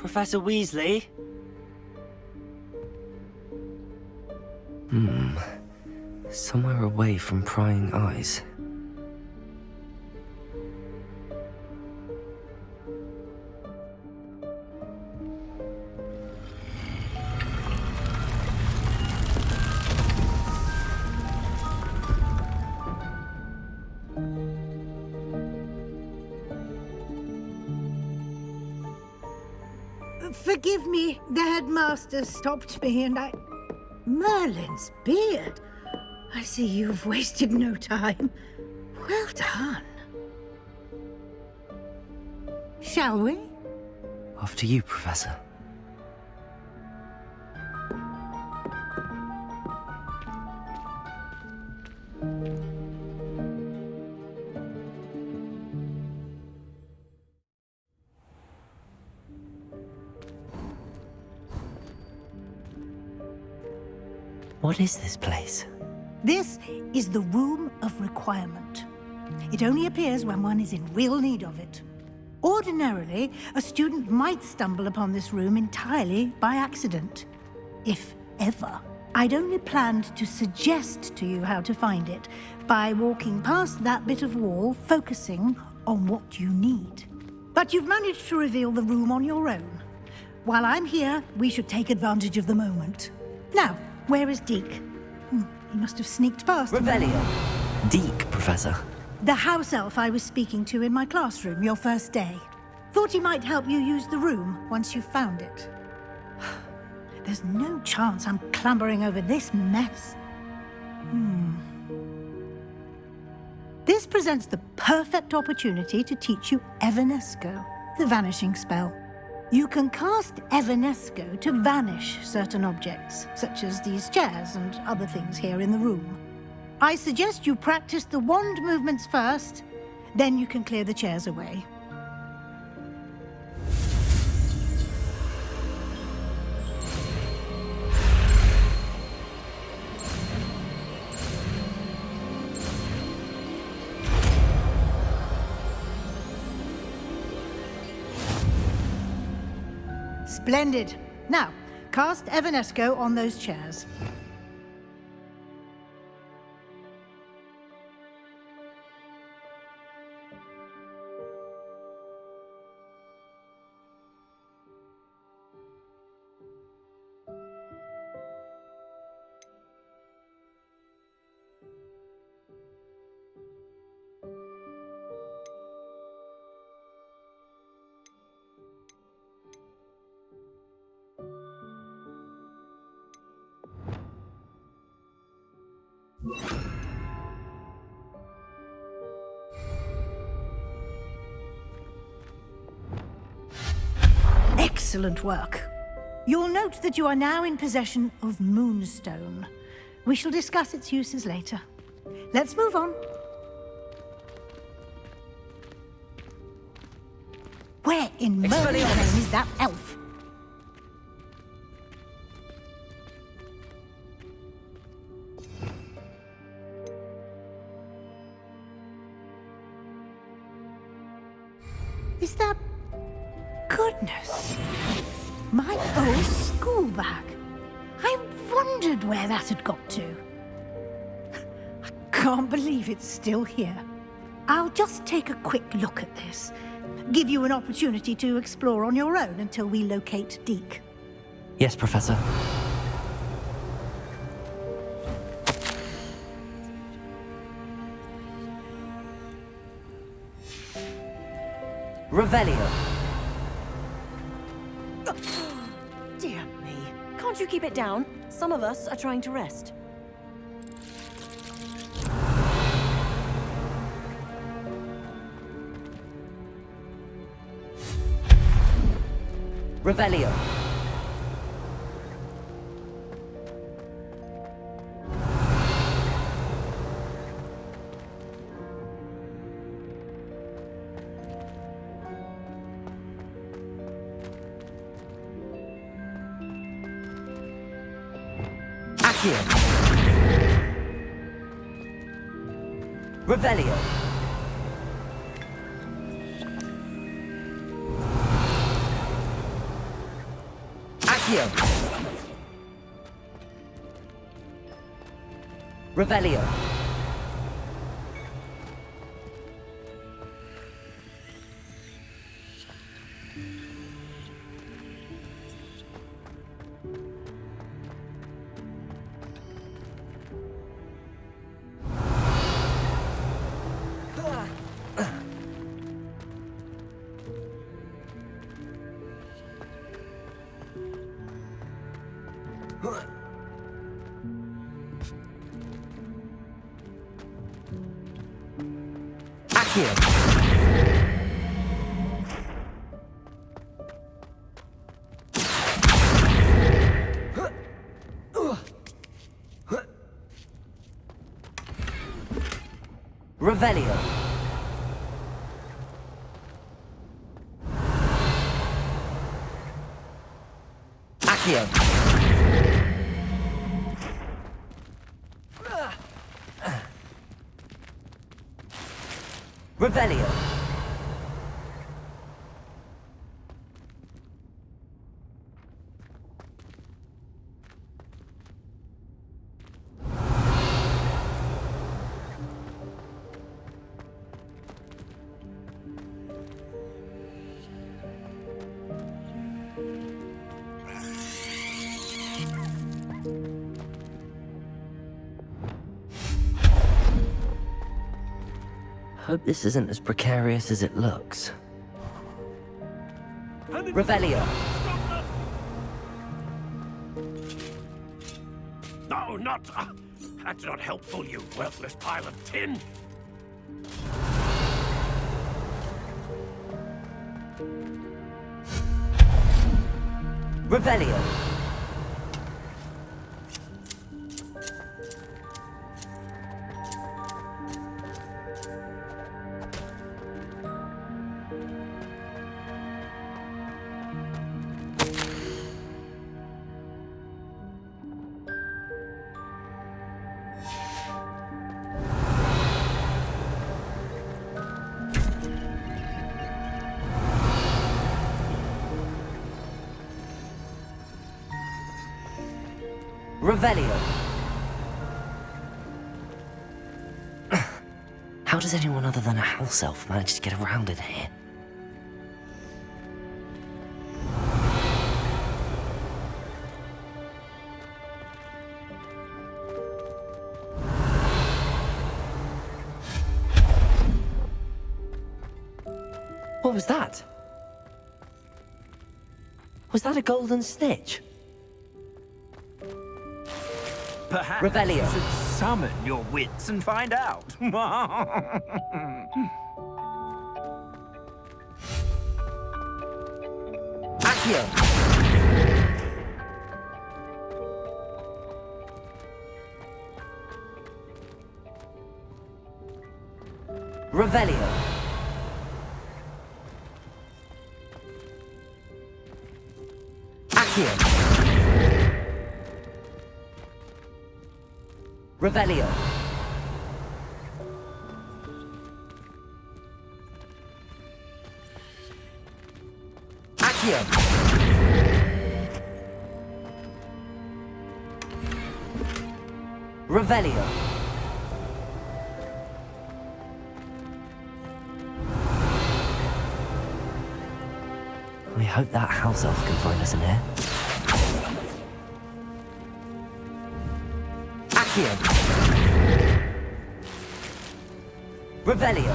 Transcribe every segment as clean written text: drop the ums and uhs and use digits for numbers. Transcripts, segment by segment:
Professor Weasley? Somewhere away from prying eyes. Forgive me, the headmaster stopped me and I... Merlin's beard. I see you've wasted no time. Well done. Shall we? After you, Professor. What is this place? This is the Room of Requirement. It only appears when one is in real need of it. Ordinarily, a student might stumble upon this room entirely by accident. If ever. I'd only planned to suggest to you how to find it by walking past that bit of wall, focusing on what you need. But you've managed to reveal the room on your own. While I'm here, we should take advantage of the moment. Now, where is Deke? He must have sneaked past. Revelio. Deke, Professor. The house elf I was speaking to in my classroom your first day. Thought he might help you use the room once you found it. There's no chance I'm clambering over this mess. This presents the perfect opportunity to teach you Evanesco, the vanishing spell. You can cast Evanesco to vanish certain objects, such as these chairs and other things here in the room. I suggest you practice the wand movements first, then you can clear the chairs away. Splendid. Now, cast Evanesco on those chairs. Excellent work. You'll note that you are now in possession of Moonstone. We shall discuss its uses later. Let's move on. Where in Merlin's name is that elf? Is that... Goodness! My old school bag. I wondered where that had got to. I can't believe it's still here. I'll just take a quick look at this. Give you an opportunity to explore on your own until we locate Deke. Yes, Professor. Revelio. Dear me. Can't you keep it down? Some of us are trying to rest. Revelio. Accio. Revelio. Accio. Revelio. Accio. Revelio. Accio. Revelio. Hope this isn't as precarious as it looks. Revelio. No, not... that's not helpful, you worthless pile of tin. Revelio. Revelio. How does anyone other than a house elf manage to get around in here? What was that? Was that a golden snitch? Perhaps Revelio. you should summon your wits and find out. Accio. Revelio. Accio. Revelio. Accio. Revelio. We hope that house elf can find us in here. Accio. Revelio.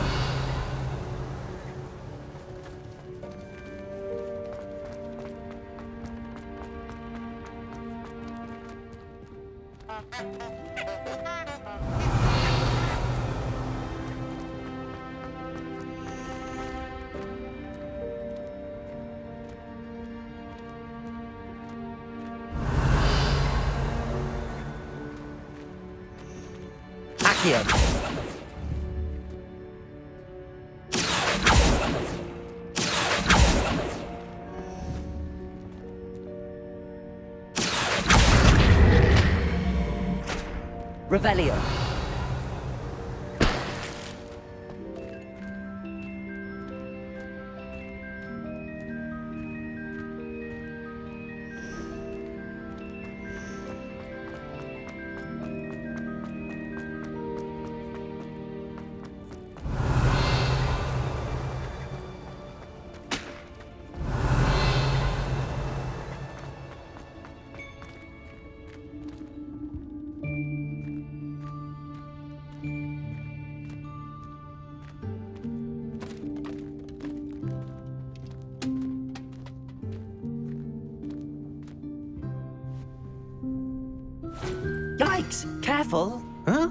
Accio. Revelio. Yikes! Careful! Huh?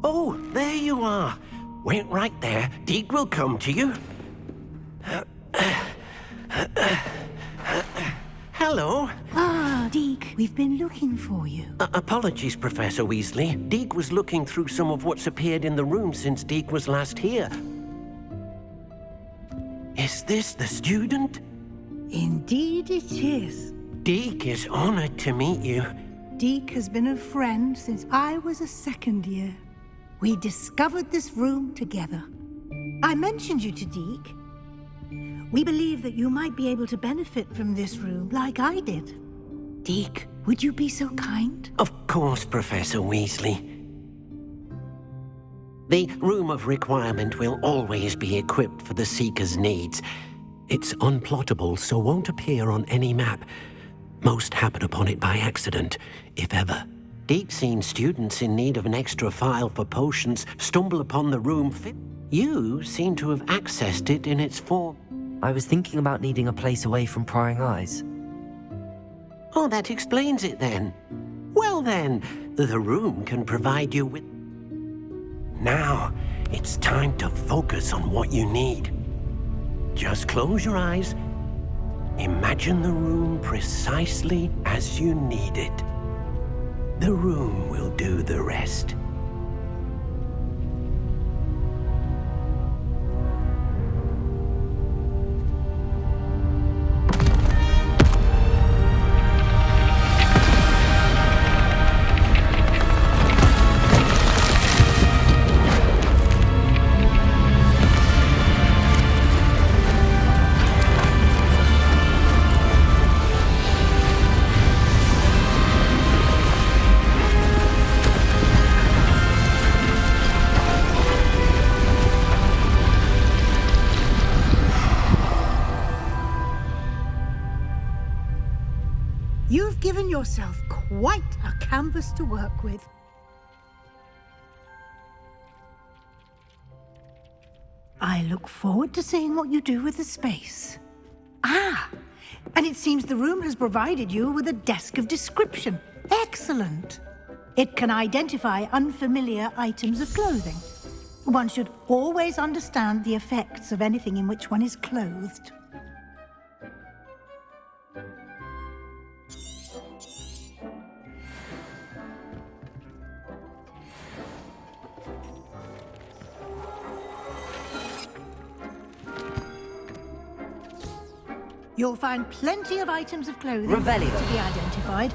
Oh, there you are. Wait right there. Deke will come to you. Hello. Ah, Deke, we've been looking for you. Apologies, Professor Weasley. Deke was looking through some of what's appeared in the room since Deke was last here. Is this the student? Indeed it is. Deke is honored to meet you. Deke has been a friend since I was a second year. We discovered this room together. I mentioned you to Deke. We believe that you might be able to benefit from this room like I did. Deke, would you be so kind? Of course, Professor Weasley. The Room of Requirement will always be equipped for the Seeker's needs. It's unplottable, so won't appear on any map. Most happen upon it by accident, if ever. Deke's seen students in need of an extra file for potions stumble upon the room fit. You seem to have accessed it in its form. I was thinking about needing a place away from prying eyes. Oh, that explains it then. Well then, the room can provide you with... Now, it's time to focus on what you need. Just close your eyes. Imagine the room precisely as you need it. The room will do the rest. You've given yourself quite a canvas to work with. I look forward to seeing what you do with the space. Ah, and it seems the room has provided you with a desk of description. Excellent. It can identify unfamiliar items of clothing. One should always understand the effects of anything in which one is clothed. You'll find plenty of items of clothing Revelio. to be identified.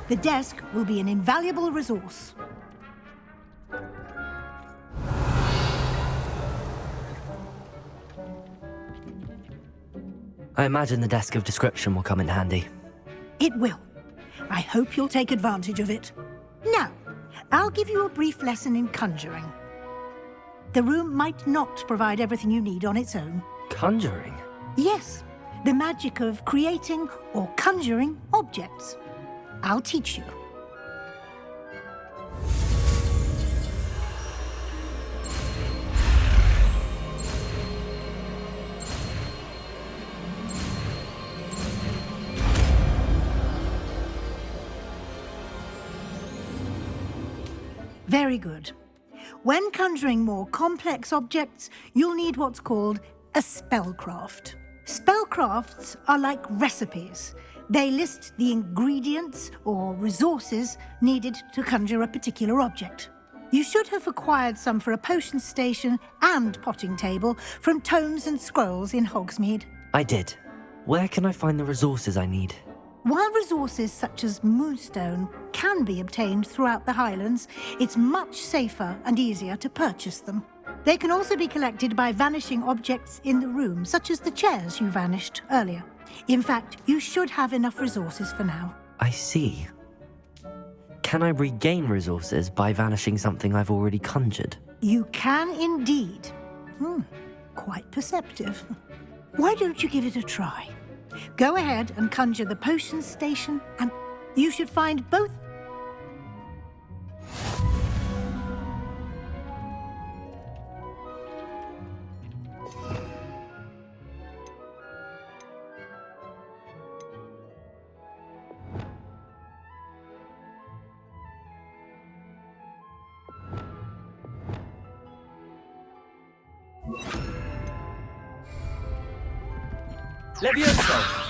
The desk will be an invaluable resource. I imagine the desk of description will come in handy. It will. I hope you'll take advantage of it. Now, I'll give you a brief lesson in conjuring. The room might not provide everything you need on its own. Conjuring? Yes, the magic of creating or conjuring objects. I'll teach you. Very good. When conjuring more complex objects, you'll need what's called a spellcraft. Spellcrafts are like recipes. They list the ingredients or resources needed to conjure a particular object. You should have acquired some for a potion station and potting table from tomes and scrolls in Hogsmeade. I did. Where can I find the resources I need? While resources such as moonstone can be obtained throughout the Highlands, it's much safer and easier to purchase them. They can also be collected by vanishing objects in the room, such as the chairs you vanished earlier. In fact, you should have enough resources for now. I see. Can I regain resources by vanishing something I've already conjured? You can indeed. Quite perceptive. Why don't you give it a try? Go ahead and conjure the potion station, and you should find both. Levioso!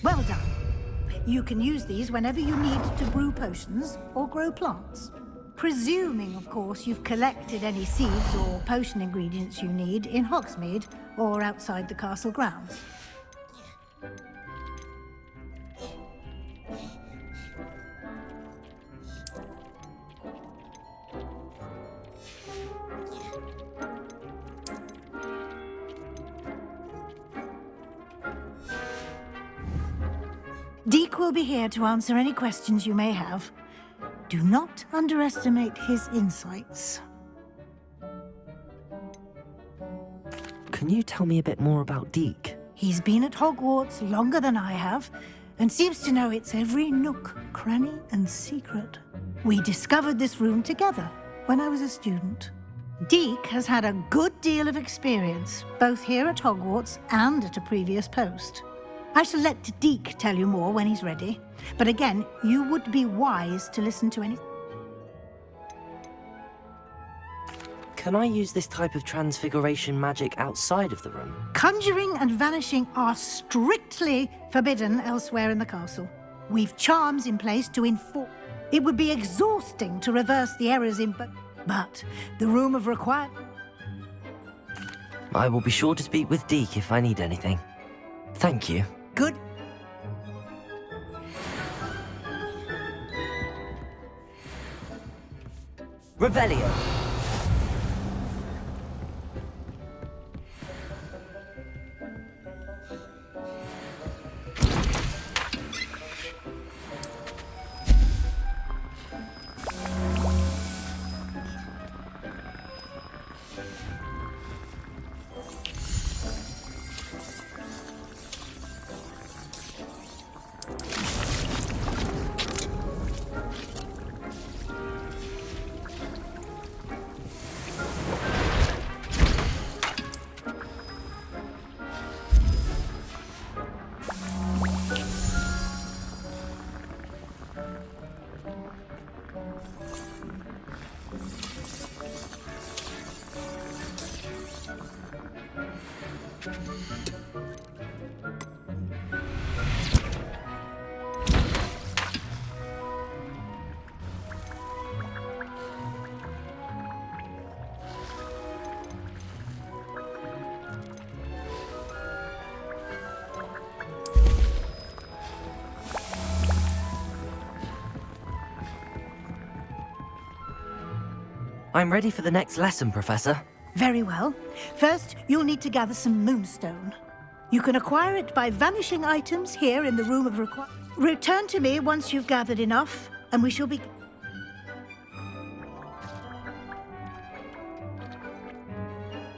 Well done. You can use these whenever you need to brew potions or grow plants. Presuming, of course, you've collected any seeds or potion ingredients you need in Hogsmeade or outside the castle grounds. Deek will be here to answer any questions you may have. Do not underestimate his insights. Can you tell me a bit more about Deek? He's been at Hogwarts longer than I have, and seems to know its every nook, cranny, and secret. We discovered this room together when I was a student. Deek has had a good deal of experience, both here at Hogwarts and at a previous post. I shall let Deek tell you more when he's ready, but again, you would be wise to listen to any... Can I use this type of transfiguration magic outside of the room? Conjuring and vanishing are strictly forbidden elsewhere in the castle. We've charms in place to enforce... It would be exhausting to reverse the errors in... But the room of requirement... I will be sure to speak with Deke if I need anything. Thank you. Good. Revelio. I'm ready for the next lesson, Professor. Very well. First, you'll need to gather some moonstone. You can acquire it by vanishing items here in the room of requirement. Return to me once you've gathered enough, and we shall be...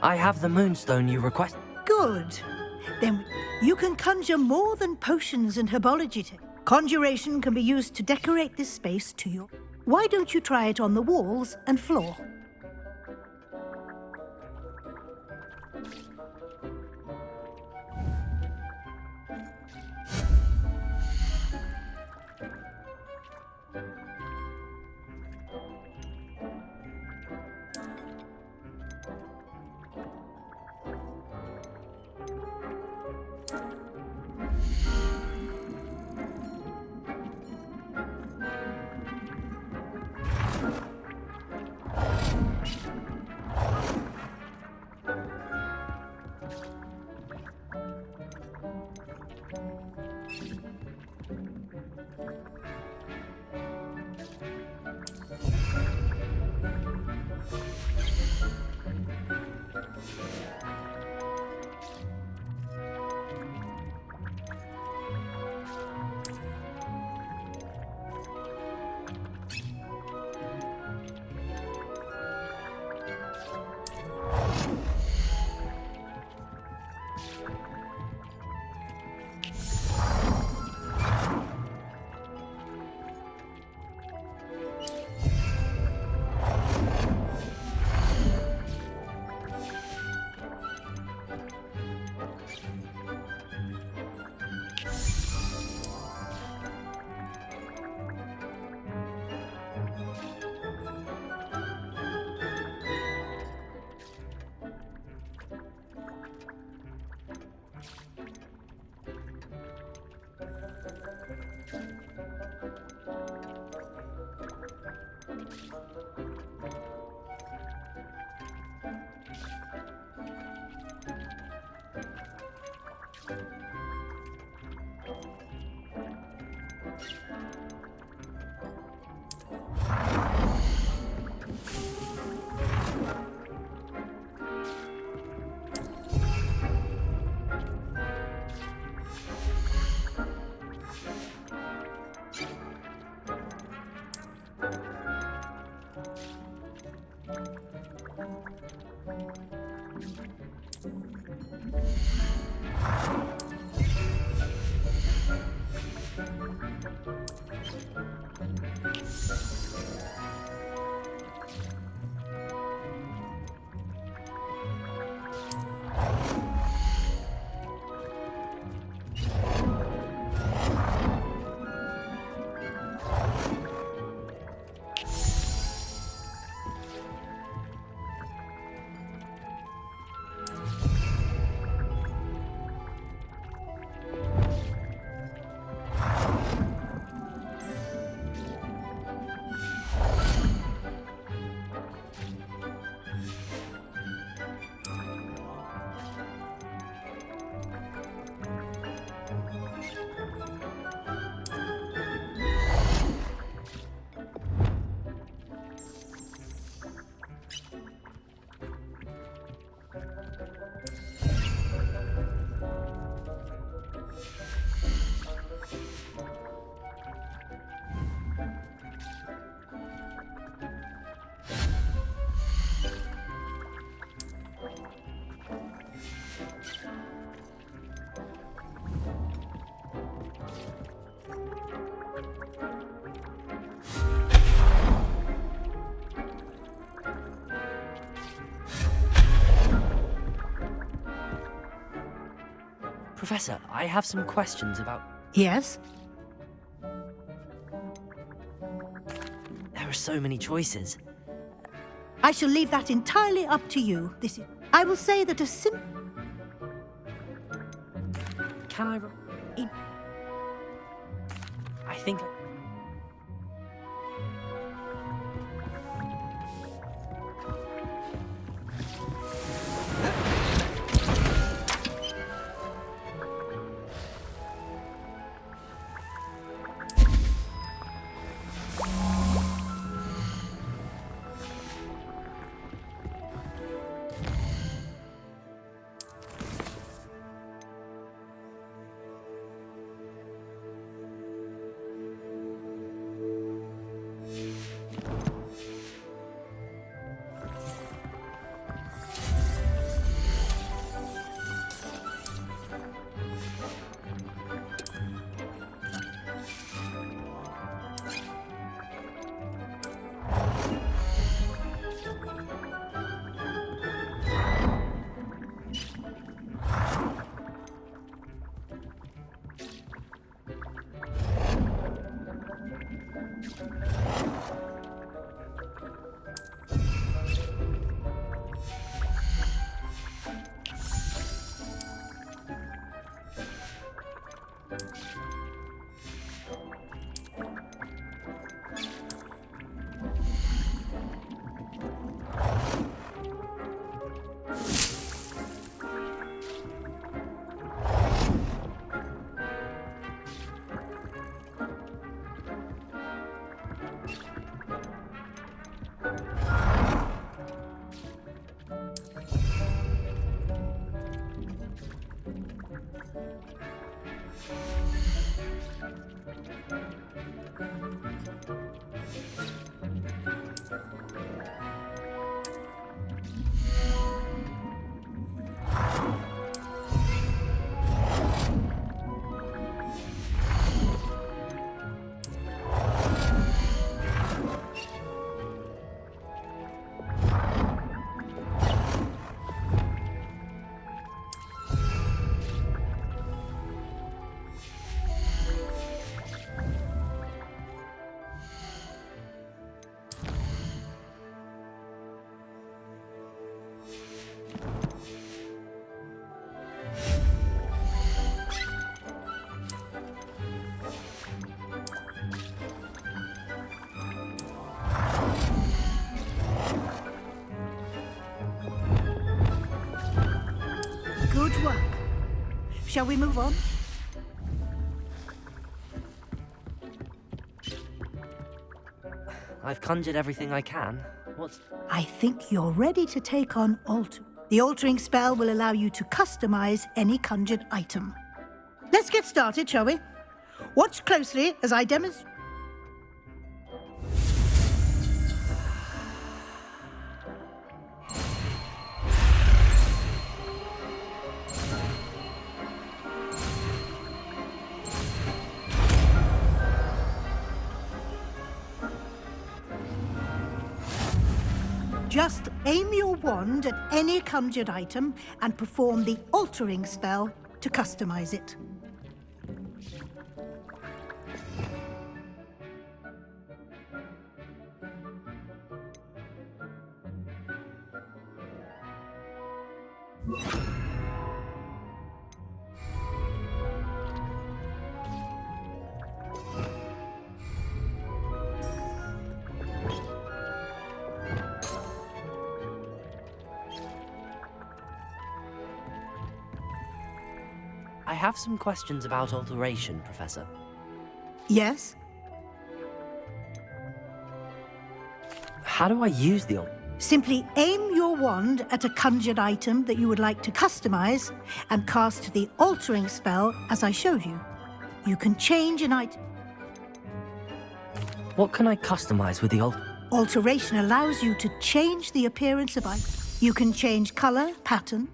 I have the moonstone you request. Good. Then you can conjure more than potions and herbology. Conjuration can be used to decorate this space to your... Why don't you try it on the walls and floor? Professor, I have some questions about... Yes? There are so many choices. I shall leave that entirely up to you. I will say that a Can I... I think... Good work. Shall we move on? I've conjured everything I can. What? I think you're ready to take on Alter. The altering spell will allow you to customize any conjured item. Let's get started, shall we? Watch closely as I demonstrate. Just aim your wand at any conjured item and perform the altering spell to customize it. I have some questions about alteration, Professor. Yes? How do I use the Simply aim your wand at a conjured item that you would like to customize and cast the altering spell as I showed you. You can change an item. What can I customize with the Alteration allows you to change the appearance of items. You can change color, pattern.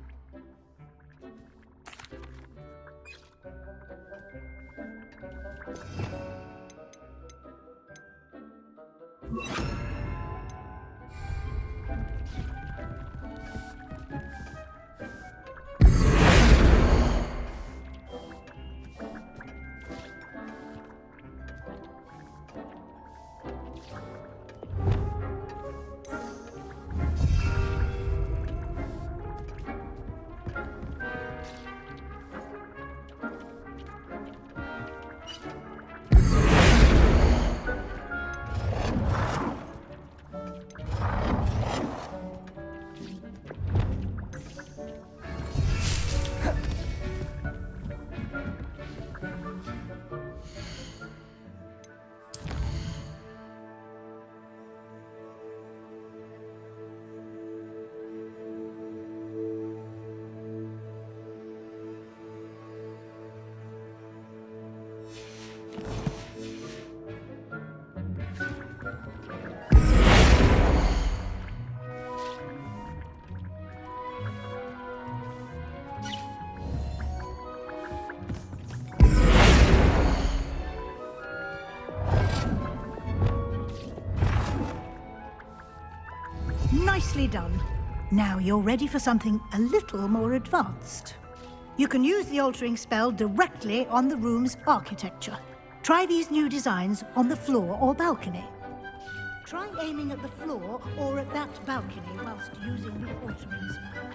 Nicely done. Now you're ready for something a little more advanced. You can use the altering spell directly on the room's architecture. Try these new designs on the floor or balcony. Try aiming at the floor or at that balcony whilst using the altering spell.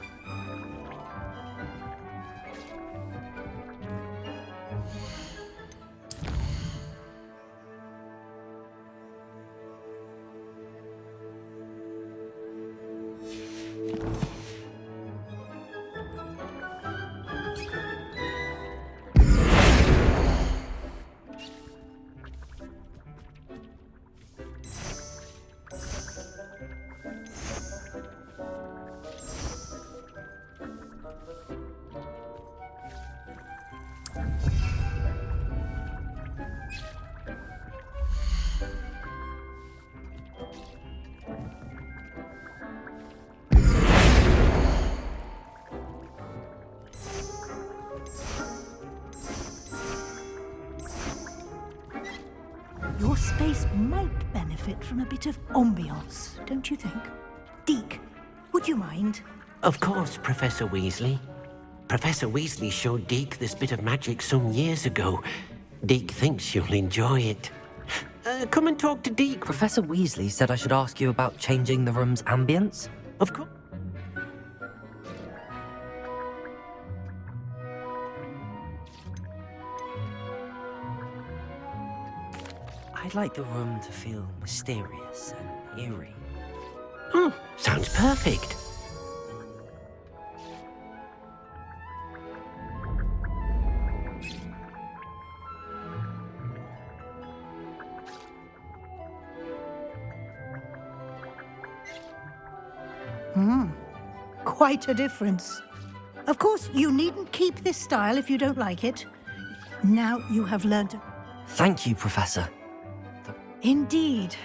Your space might benefit from a bit of ambiance, don't you think? Deke, would you mind? Of course, Professor Weasley. Professor Weasley showed Deke this bit of magic some years ago. Deke thinks you'll enjoy it. Come and talk to Deke. Professor Weasley said I should ask you about changing the room's ambience. Of course. I'd like the room to feel mysterious and eerie. Sounds perfect. Quite a difference. Of course, you needn't keep this style if you don't like it. Now you have learned to... Thank you, Professor. Indeed.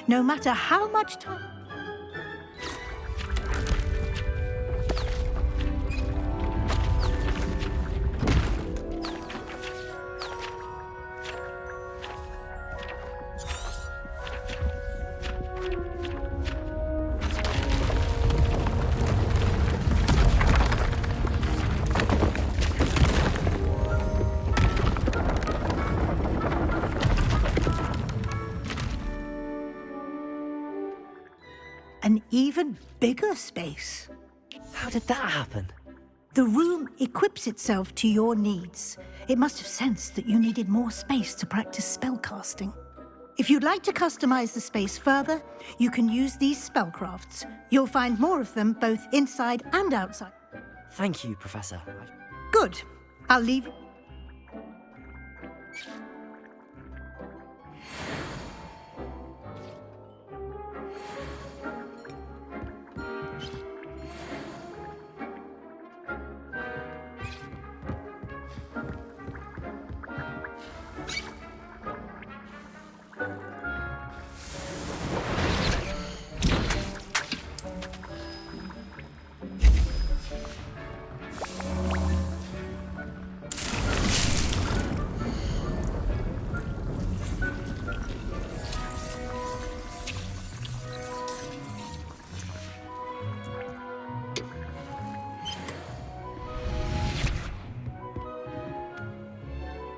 No matter how much time... An even bigger space. How did that happen? The room equips itself to your needs. It must have sensed that you needed more space to practice spellcasting. If you'd like to customize the space further, you can use these spellcrafts. You'll find more of them both inside and outside. Thank you, Professor. Good. I'll leave...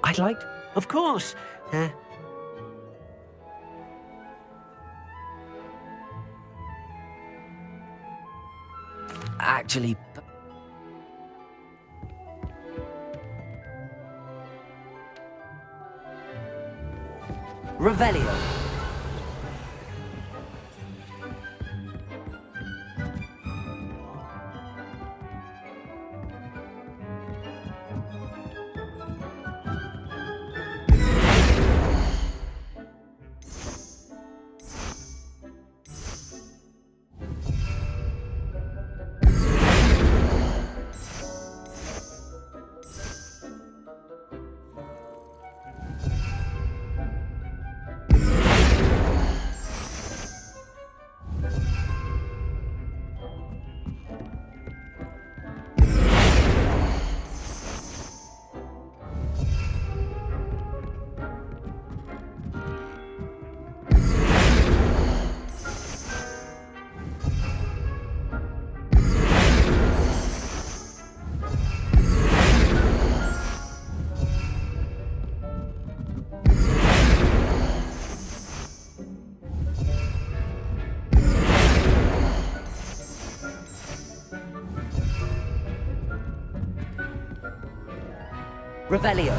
I'd like... Of course. Actually... Revelio. Revelio.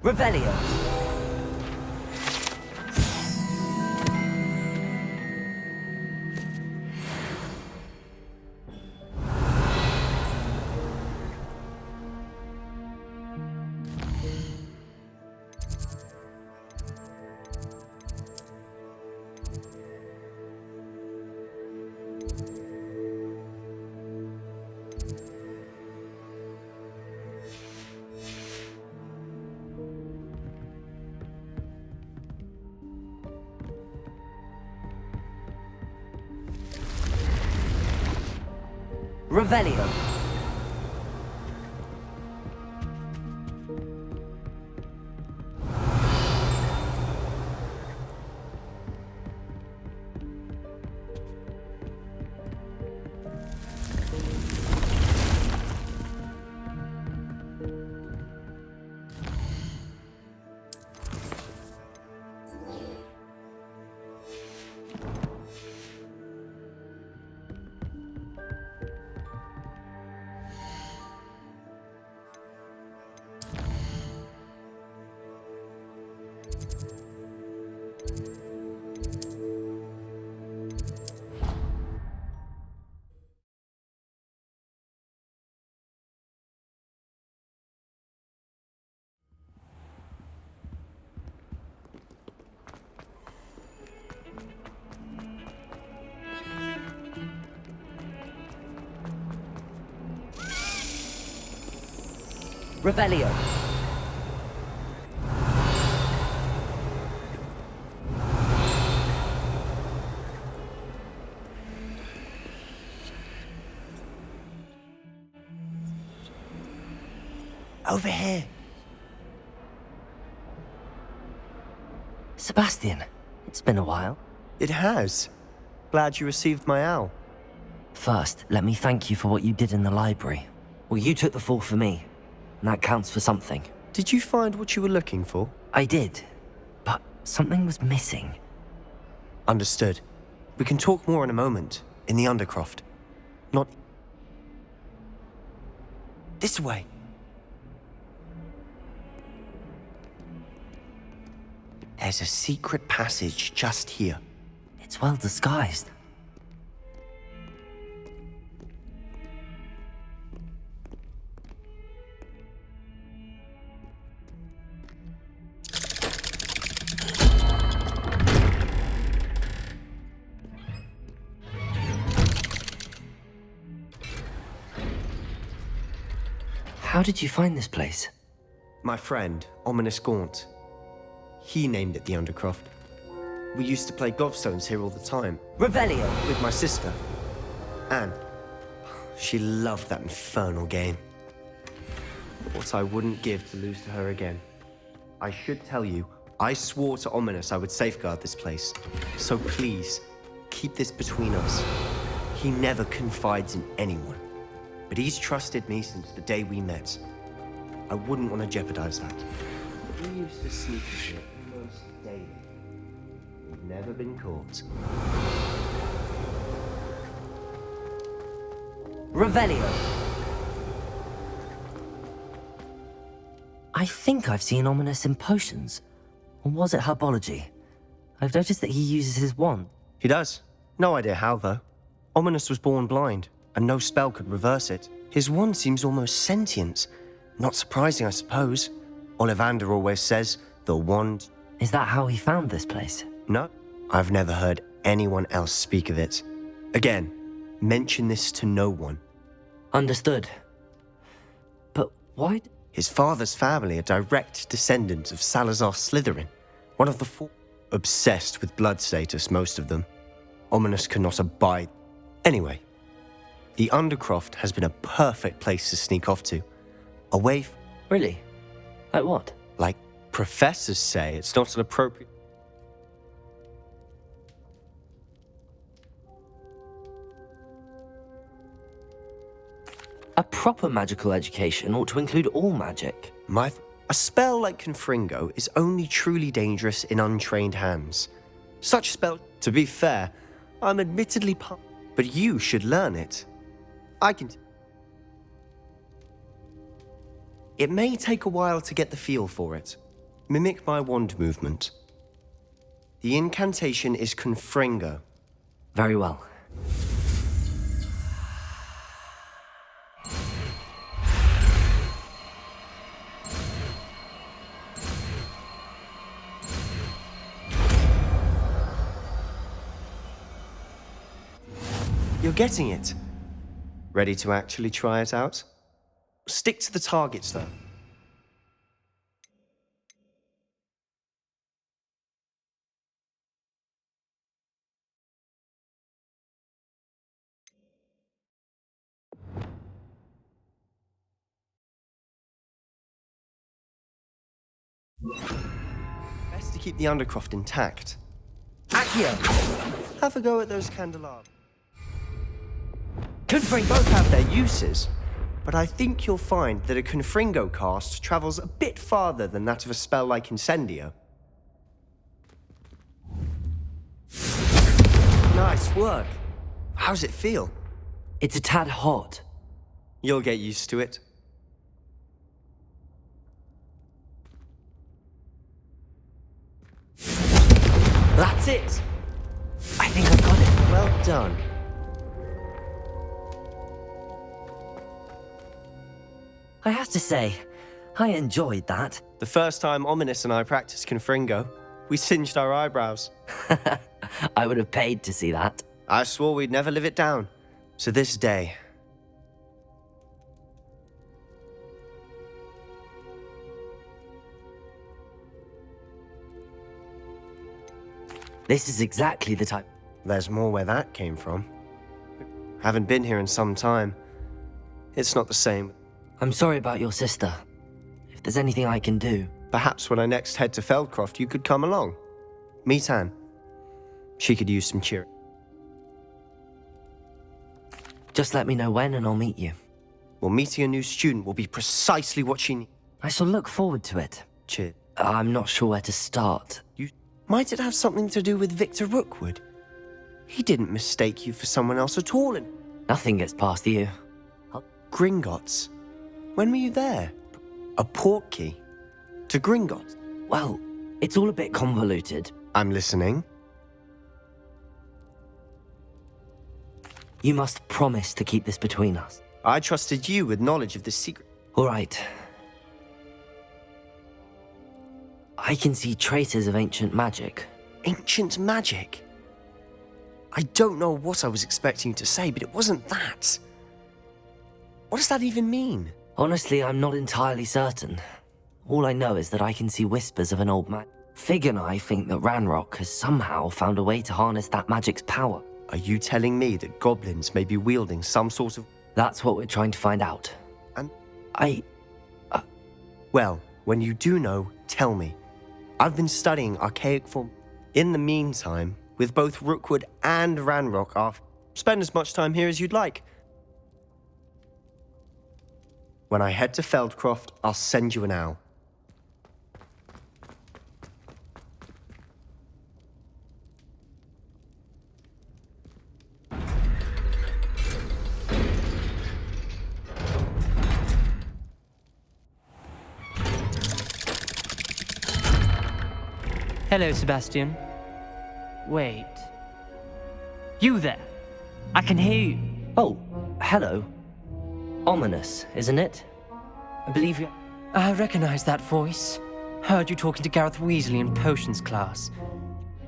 Revelio. Revelio. Revelio. Over here. Sebastian, it's been a while. It has. Glad you received my owl. First, let me thank you for what you did in the library. Well, you took the fall for me, and that counts for something. Did you find what you were looking for? I did, but something was missing. Understood. We can talk more in a moment, in the Undercroft. Not... This way. There's a secret passage just here. It's well disguised. How did you find this place? My friend, Ominous Gaunt. He named it the Undercroft. We used to play gobstones here all the time. Revelio! With my sister, Anne. She loved that infernal game. What I wouldn't give to lose to her again. I should tell you, I swore to Ominous I would safeguard this place. So please, keep this between us. He never confides in anyone. But he's trusted me since the day we met. I wouldn't want to jeopardize that. We used to sneak in here almost daily. We've never been caught. Revelio. I think I've seen Ominous in potions. Or was it herbology? I've noticed that he uses his wand. He does. No idea how, though. Ominous was born blind, and no spell could reverse it. His wand seems almost sentient. Not surprising, I suppose. Ollivander always says, the wand... Is that how he found this place? No, I've never heard anyone else speak of it. Again, mention this to no one. Understood. But why... His father's family are direct descendants of Salazar Slytherin, one of the four. Obsessed with blood status, most of them. Ominous cannot abide. Anyway, the Undercroft has been a perfect place to sneak off to. Away from... Really? Like what? Like professors say, it's not an appropriate... A proper magical education ought to include all magic. A spell like Confringo is only truly dangerous in untrained hands. Such spell, to be fair, I'm admittedly but you should learn it. I can... It may take a while to get the feel for it. Mimic my wand movement. The incantation is Confringo. Very well. You're getting it. Ready to actually try it out? Stick to the targets, though. Best to keep the Undercroft intact. Accio! Have a go at those candelabras. Confringo both have their uses, but I think you'll find that a Confringo cast travels a bit farther than that of a spell like Incendio. Nice work. How's it feel? It's a tad hot. You'll get used to it. That's it! I think I've got it. Well done. I have to say, I enjoyed that. The first time Ominous and I practiced Confringo, we singed our eyebrows. I would have paid to see that. I swore we'd never live it down. So this day... This is exactly the type... There's more where that came from. Haven't been here in some time. It's not the same. I'm sorry about your sister. If there's anything I can do... Perhaps when I next head to Feldcroft, you could come along. Meet Anne. She could use some cheer. Just let me know when and I'll meet you. Well, meeting a new student will be precisely what she needs. I shall look forward to it. Cheer. I'm not sure where to start. Might it have something to do with Victor Rookwood? He didn't mistake you for someone else at all, and... Nothing gets past you. Gringotts? When were you there? A portkey? To Gringotts? Well, it's all a bit convoluted. I'm listening. You must promise to keep this between us. I trusted you with knowledge of this secret. All right. I can see traces of ancient magic. Ancient magic? I don't know what I was expecting to say, but it wasn't that. What does that even mean? Honestly, I'm not entirely certain. All I know is that I can see whispers of an old man. Fig and I think that Ranrock has somehow found a way to harness that magic's power. Are you telling me that goblins may be wielding some sort of... That's what we're trying to find out. And... I... Well, when you do know, tell me. I've been studying archaic form. In the meantime, with both Rookwood and Ranrock, I'll spend as much time here as you'd like. When I head to Feldcroft, I'll send you an owl. Hello, Sebastian. Wait. You there? I can hear you. Oh, hello. Ominous, isn't it? I believe you... I recognize that voice. Heard you talking to Gareth Weasley in potions class.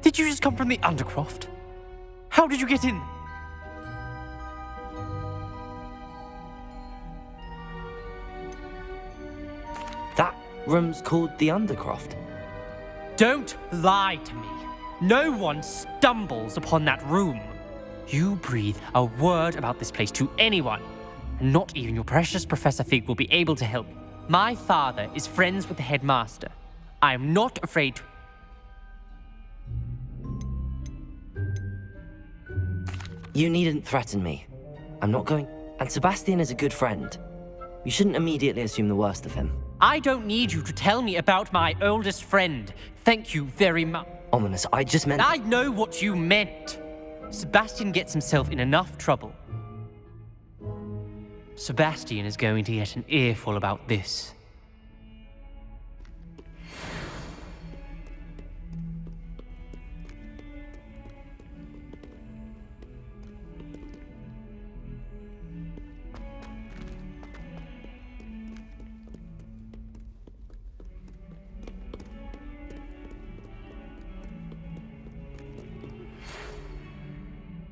Did you just come from the Undercroft? How did you get in? That room's called the Undercroft. Don't lie to me. No one stumbles upon that room. You breathe a word about this place to anyone, and not even your precious Professor Fig will be able to help you. My father is friends with the headmaster. I am not afraid to... You needn't threaten me. I'm not going... And Sebastian is a good friend. You shouldn't immediately assume the worst of him. I don't need you to tell me about my oldest friend. Thank you very much. Ominous, I just meant... I know what you meant. Sebastian gets himself in enough trouble. Sebastian is going to get an earful about this.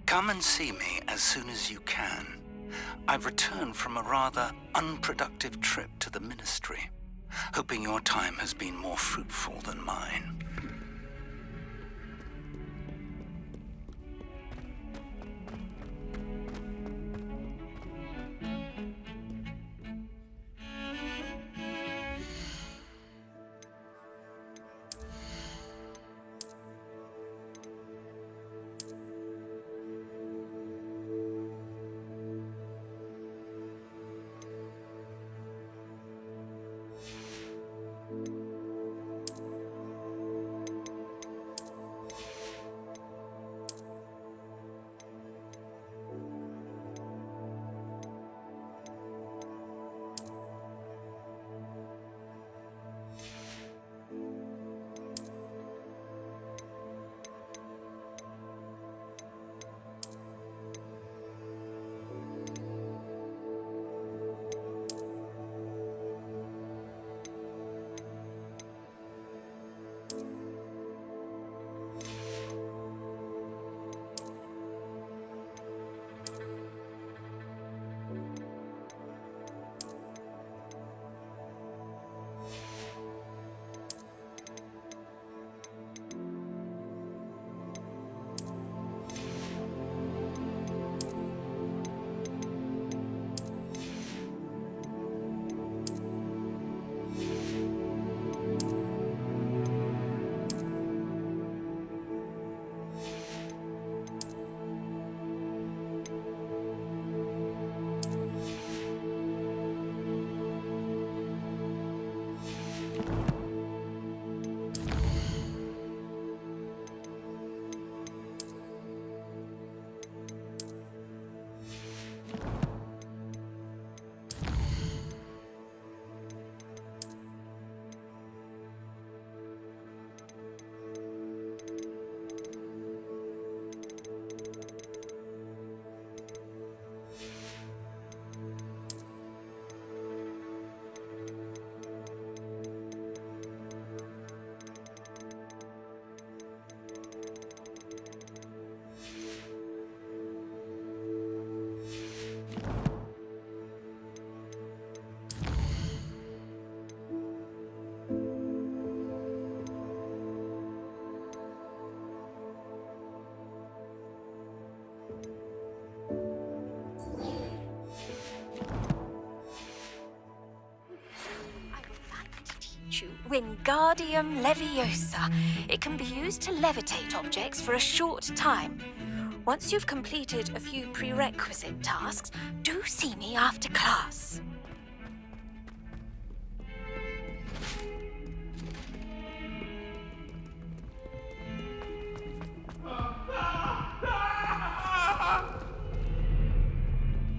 Come and see me as soon as you can. I've returned from a rather unproductive trip to the Ministry, hoping your time has been more fruitful than mine. Wingardium Leviosa. It can be used to levitate objects for a short time. Once you've completed a few prerequisite tasks, do see me after class.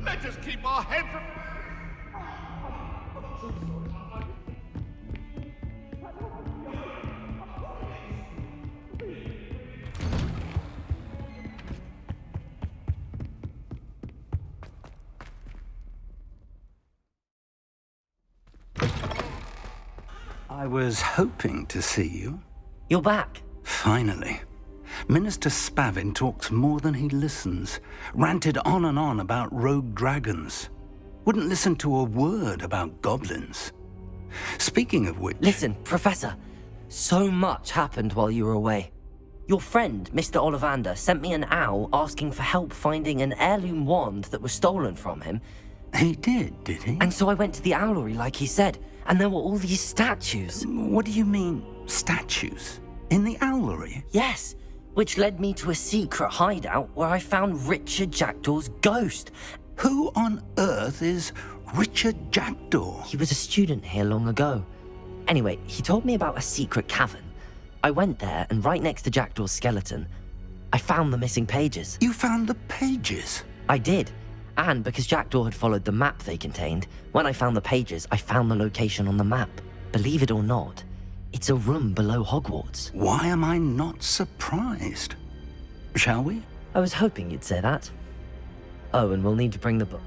Let us keep our heads up. I was hoping to see you. You're back. Finally. Minister Spavin talks more than he listens. Ranted on and on about rogue dragons. Wouldn't listen to a word about goblins. Speaking of which... Listen, Professor. So much happened while you were away. Your friend, Mr. Ollivander, sent me an owl asking for help finding an heirloom wand that was stolen from him. He did he? And so I went to the owlery like he said, and there were all these statues. What do you mean, statues? In the owlery? Yes, which led me to a secret hideout where I found Richard Jackdaw's ghost. Who on earth is Richard Jackdaw? He was a student here long ago. Anyway, he told me about a secret cavern. I went there, and right next to Jackdaw's skeleton, I found the missing pages. You found the pages? I did. And because Jackdaw had followed the map they contained, when I found the pages, I found the location on the map. Believe it or not, it's a room below Hogwarts. Why am I not surprised? Shall we? I was hoping you'd say that. Oh, and we'll need to bring the book.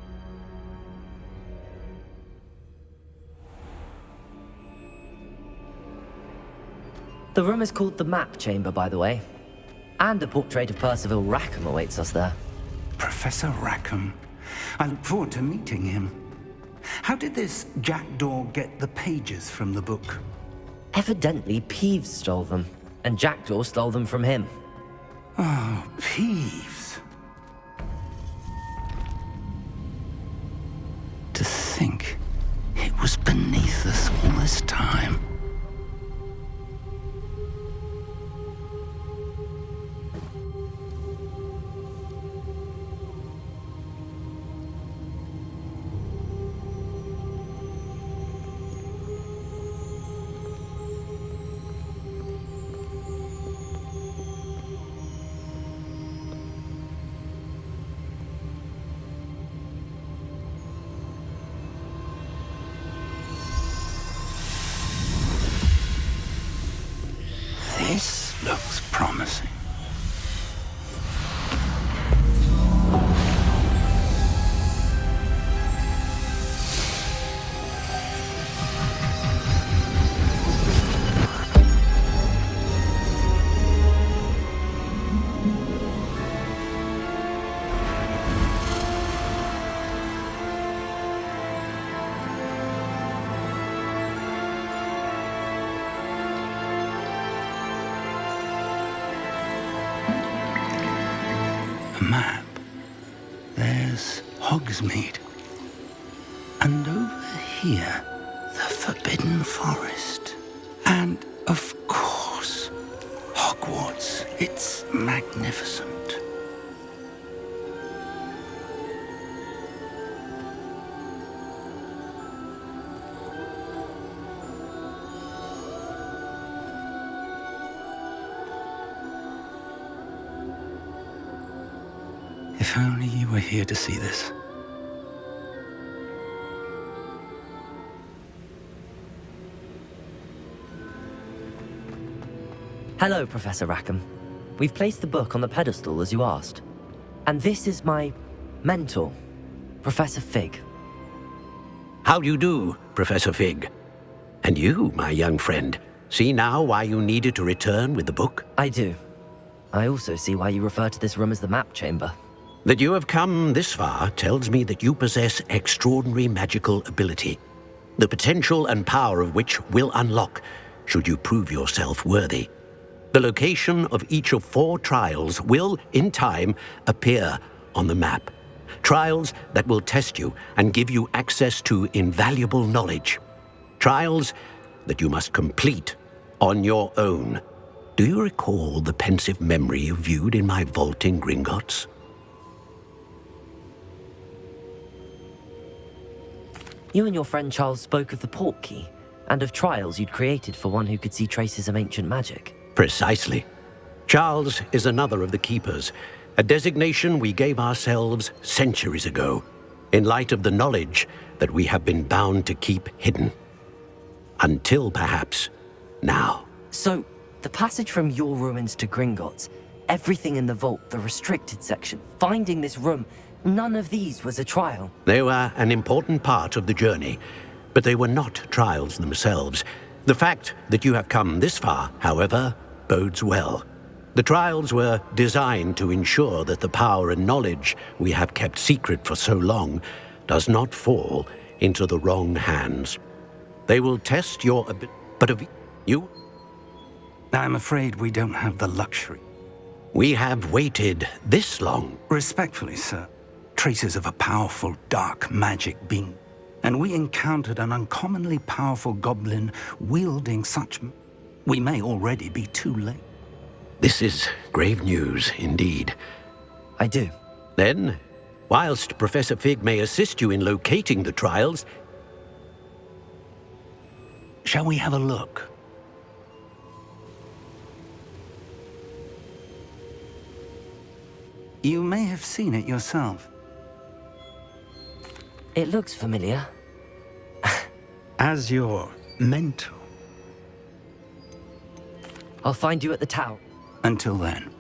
The room is called the Map Chamber, by the way. And a portrait of Percival Rackham awaits us there. Professor Rackham. I look forward to meeting him. How did this Jackdaw get the pages from the book? Evidently, Peeves stole them, and Jackdaw stole them from him. Oh, Peeves. To think it was beneath us all this time. This looks promising. Map. There's Hogsmeade. And over here, the Forbidden Forest. And, of course, Hogwarts. It's magnificent. If only you were here to see this. Hello, Professor Rackham. We've placed the book on the pedestal as you asked. And this is my mentor, Professor Fig. How do you do, Professor Fig? And you, my young friend, see now why you needed to return with the book? I do. I also see why you refer to this room as the Map Chamber. That you have come this far tells me that you possess extraordinary magical ability, the potential and power of which will unlock should you prove yourself worthy. The location of each of 4 trials will, in time, appear on the map. Trials that will test you and give you access to invaluable knowledge. Trials that you must complete on your own. Do you recall the pensive memory you viewed in my vault in Gringotts? You and your friend Charles spoke of the port key, and of trials you'd created for one who could see traces of ancient magic. Precisely. Charles is another of the Keepers, a designation we gave ourselves centuries ago, in light of the knowledge that we have been bound to keep hidden. Until, perhaps, now. So, the passage from your ruins to Gringotts, everything in the vault, the restricted section, finding this room, none of these was a trial. They were an important part of the journey, but they were not trials themselves. The fact that you have come this far, however, bodes well. The trials were designed to ensure that the power and knowledge we have kept secret for so long does not fall into the wrong hands. They will test your ability, but of you? I'm afraid we don't have the luxury. We have waited this long. Respectfully, sir, traces of a powerful dark magic being, and we encountered an uncommonly powerful goblin wielding such... We may already be too late. This is grave news, indeed. I do. Then, whilst Professor Fig may assist you in locating the trials, shall we have a look? You may have seen it yourself. It looks familiar. As your mentor. I'll find you at the tower. Until then.